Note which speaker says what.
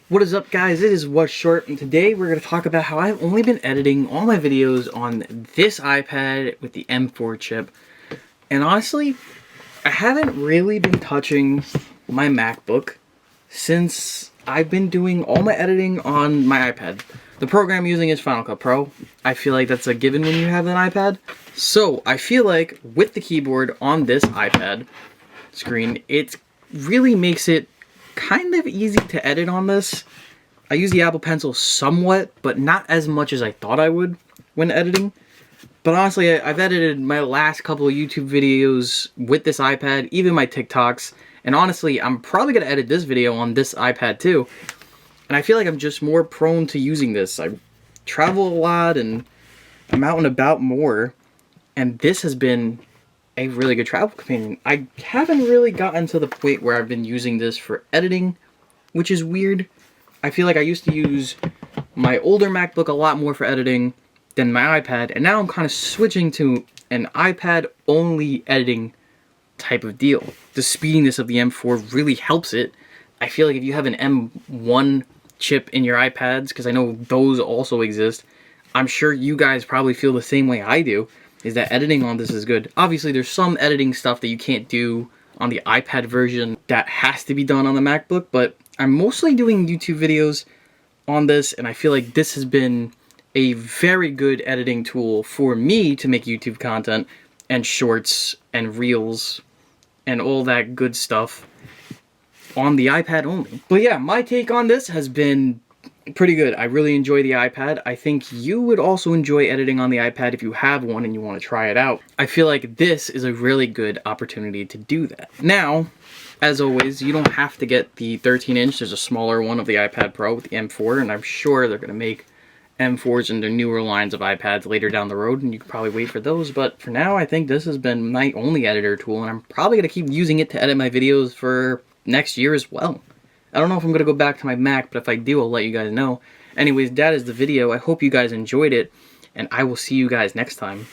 Speaker 1: What is up, guys? It is What's Short, and today we're going to talk about how I've only been editing all my videos on this iPad with the M4 chip. And honestly, I haven't really been touching my MacBook since I've been doing all my editing on my iPad. The program I'm using is Final Cut Pro. I feel like that's a given when you have an iPad. So I feel like with the keyboard on this iPad screen, it really makes it kind of easy to edit on this. I use the Apple Pencil somewhat, but not as much as I thought I would when editing. But honestly, I've edited my last couple of YouTube videos with this iPad, even my TikToks. And honestly, I'm probably going to edit this video on this iPad too. And I feel like I'm just more prone to using this. I travel a lot and I'm out and about more. And this has been a really good travel companion. I haven't really gotten to the point where I've been using this for editing, which is weird. I feel like I used to use my older MacBook a lot more for editing than my iPad, and now I'm kind of switching to an iPad-only editing type of deal. The speediness of the M4 really helps it. I feel like if you have an M1 chip in your iPads, because I know those also exist, I'm sure you guys probably feel the same way I do, is that editing on this is good. Obviously, there's some editing stuff that you can't do on the iPad version that has to be done on the MacBook, but I'm mostly doing YouTube videos on this, and I feel like this has been a very good editing tool for me to make YouTube content and shorts and reels and all that good stuff on the iPad only. But yeah, my take on this has been pretty good. I really enjoy the iPad. I think you would also enjoy editing on the iPad if you have one and you want to try it out. I feel like this is a really good opportunity to do that. Now, as always, you don't have to get the 13-inch. There's a smaller one of the iPad Pro with the M4, and I'm sure they're going to make M4s into newer lines of iPads later down the road, and you can probably wait for those. But for now, I think this has been my only editor tool, and I'm probably going to keep using it to edit my videos for next year as well. I don't know if I'm going to go back to my Mac, but if I do, I'll let you guys know. Anyways, that is the video. I hope you guys enjoyed it, and I will see you guys next time.